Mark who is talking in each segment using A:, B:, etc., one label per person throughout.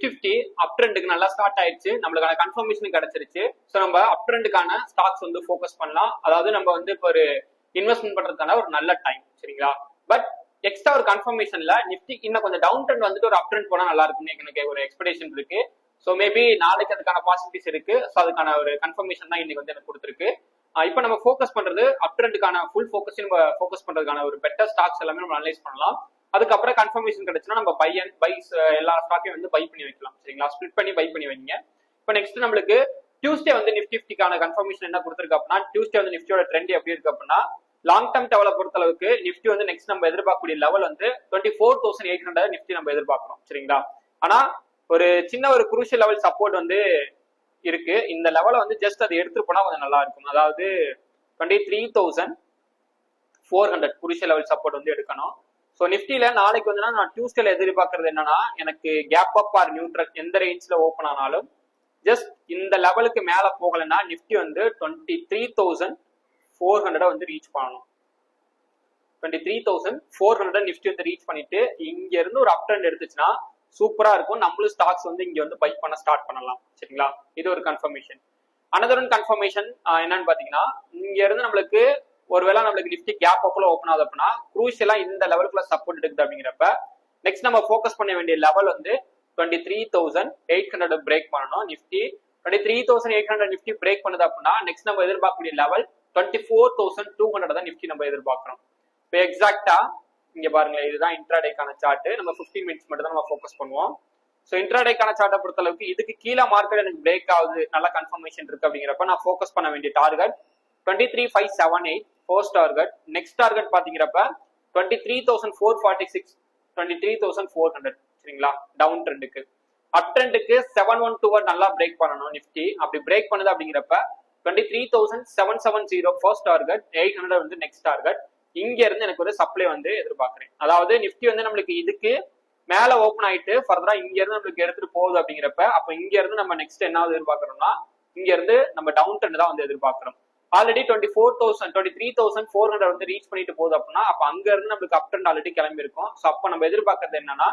A: Nifty அப் ட்ரெண்டுக்கு நல்லா start ஆயிடுச்சு, நம்மளுக்கான கன்ஃபர்மேஷன் கிடைச்சிருச்சு. ஸோ நம்ம அப் ட்ரெண்டுக்கான ஸ்டாக்ஸ் வந்து ஃபோக்கஸ் பண்ணலாம். அதாவது நம்ம வந்து இப்போ ஒரு இன்வெஸ்ட்மெண்ட் பண்றதுக்கான ஒரு நல்ல டைம், சரிங்களா? பட் எக்ஸ்ட்ரா ஒரு கன்ஃபர்மேஷன்ல நிஃப்டி இன்னும் கொஞ்சம் டவுன் ட்ரெண்ட் வந்துட்டு ஒரு அப் ட்ரெண்ட் போனா நல்லா இருக்கும்னு எனக்கு ஒரு எக்ஸ்பெக்டேஷன் இருக்கு. ஸோ மேபி நாளைக்கு அதுக்கான பாசிபிலிட்டிஸ் இருக்கு. ஸோ அதுக்கான ஒரு கன்ஃபர்மேஷன் தான் இன்னைக்கு வந்து எனக்கு கொடுத்துருக்கு. இப்போ நம்ம ஃபோக்கஸ் பண்றது அப் ட்ரெண்டுக்கான ஃபுல் ஃபோக்கஸ் நம்ம ஃபோக்கஸ் பண்றதுக்கான ஒரு பெட்டர் ஸ்டாக்ஸ் எல்லாமே நம்ம அனலைஸ் பண்ணலாம். அதுக்கப்புறம் கன்ஃபர்மேஷன் கிடைச்சுன்னா நம்ம பைஸ் எல்லா ஸ்டாக்கையும் வந்து பை பண்ணி வைக்கலாம், சரிங்களா? ஸ்பிளிட் பண்ணி பை பண்ணி வைங்க. இப்போ நெக்ஸ்ட் நம்மளுக்கு டியூஸ்டே வந்து நிஃப்டிக்கான கன்ஃபர்மேஷன் என்ன கொடுத்துருக்கு அப்படின்னா, டியூஸ்டே வந்து நிஃப்டியோட ட்ரெண்ட் எப்படி இருக்கு அப்படின்னா, லாங் டர்ம் டெவலை பொறுத்த அளவுக்கு நிஃப்டி வந்து நெக்ஸ்ட் நம்ம எதிர்பார்க்கக்கூடிய லெவல் வந்து 24,800 நிஃப்டி நம்ம எதிர்பார்க்கிறோம், சரிங்களா? ஆனா ஒரு சின்ன ஒரு குரூஷியல் லெவல் சப்போர்ட் வந்து இருக்கு. இந்த லெவலை வந்து ஜஸ்ட் அதை எடுத்துட்டு போனா கொஞ்சம் நல்லா இருக்கும். அதாவது 23,400 குரூஷியல் லெவல் சப்போர்ட் வந்து எடுக்கணும். ஸோ நிஃப்டியில நாளைக்கு வந்து நான் டியூஸ்டேல எதிர்பார்க்கறது என்னன்னா, எனக்கு கேப் அப் ஆர் நியூட்ரல் எந்த ரேஞ்ச்ல ஓப்பன் ஆனாலும் ஜஸ்ட் இந்த லெவலுக்கு மேல போகலைன்னா நிஃப்டி வந்து 23,400 வந்து ரீச் பண்ணணும். 23,400 நிஃப்டி வந்து ரீச் பண்ணிட்டு இங்க இருந்து ஒரு அப் ட்ரெண்ட் எடுத்துச்சுன்னா சூப்பரா இருக்கும். நம்மளும் ஸ்டாக்ஸ் வந்து இங்க வந்து பை பண்ண ஸ்டார்ட் பண்ணலாம், சரிங்களா? இது ஒரு கன்ஃபர்மேஷன். அனதர் ஒன் கன்ஃபர்மேஷன் என்னன்னு பாத்தீங்கன்னா, இங்க இருந்து நம்மளுக்கு ஒருவேளை நம்மளுக்கு நிஃப்டி கேப் அப்ல ஓப்பன் ஆகுது அப்படின்னா குரூஷியலா இந்த லெவலுக்குள்ள சப்போர்ட் எடுக்குது அப்படிங்கிறப்ப நெக்ஸ்ட் நம்ம ஃபோக்கஸ் பண்ண வேண்டிய லெவல் வந்து 23,800 பிரேக் பண்ணணும். நிஃப்டி 23,800 நிஃப்டி பிரேக் பண்ணுது அப்படின்னா நெக்ஸ்ட் நம்ம எதிர்பார்க்கக்கூடிய லெவல் 24,200 தான் நிஃப்டி நம்ம எதிர்பார்க்கிறோம். இப்போ எக்ஸாக்டா இங்க பாருங்களேன், இதுதான் இன்ட்ராடேக்கான சார்ட். நம்ம 15 மினிட்ஸ் மட்டும் தான் நம்ம ஃபோக்கஸ் பண்ணுவோம். ஸோ இன்ட்ராடேக்கான சார்ட்டை பொறுத்த அளவுக்கு இதுக்கு கீழே மார்க்கெட் எனக்கு பிரேக் ஆகுது, நல்ல கன்ஃபர்மேஷன் இருக்கு அப்படிங்கிறப்ப நான் ஃபோக்கஸ் பண்ண வேண்டிய target 23,578 first target. Next target பாத்தீங்கிறப்ப 23,446 23,400, சரிங்களா? டவுன் ட்ரெண்டுக்கு. அப் ட்ரெண்டுக்கு 712 நல்லா பிரேக் பண்ணணும் நிஃப்டி. அப்படி பிரேக் பண்ணுது அப்படிங்கிறப்ப 23,770 ஃபர்ஸ்ட் டார்கெட், 800 வந்து நெக்ஸ்ட் டார்கெட். இங்க இருந்து எனக்கு ஒரு சப்ளை வந்து எதிர்பார்க்கிறேன். அதாவது நிஃப்டி வந்து நம்மளுக்கு இதுக்கு மேல ஓப்பன் ஆயிட்டு ஃபர்தரா இங்க இருந்து நம்மளுக்கு எடுத்துட்டு போகுது அப்படிங்கிறப்ப அப்ப இங்க இருந்து நம்ம நெக்ஸ்ட் என்ன எதிர்பார்க்கறோம்னா, இங்க இருந்து நம்ம டவுன் ட்ரெண்ட் தான் வந்து எதிர்பார்க்கிறோம். ஆல்ரெடி 23,400 வந்து ரீச் பண்ணிட்டு போகுது அப்படின்னா அப்ப அங்க இருந்து நம்மளுக்கு அப் ட்ரெண்ட் ஆல்ரெடி கிளம்பி இருக்கும். ஸோ அப்ப நம்ம எதிர்பார்க்கறது என்னன்னா,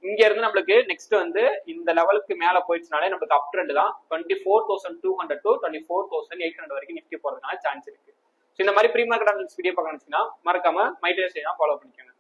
A: இங்க இருந்து நம்மளுக்கு நெக்ஸ்ட் வந்து இந்த லெவலுக்கு மேல போயிடுச்சுனாலே நம்மளுக்கு அப் ட்ரெண்ட் தான் 24,200 to 24,800 வரைக்கும் நிஃப்டி போறதுக்கான சான்ஸ் இருக்கு. ஸோ இந்த மாதிரி ப்ரீ மார்க்கெட் அனாலிசிஸ் வீடியோ பார்க்கணும்னா மறக்காம மைட்ரேஸ் ஃபாலோ பண்ணிக்கோங்க.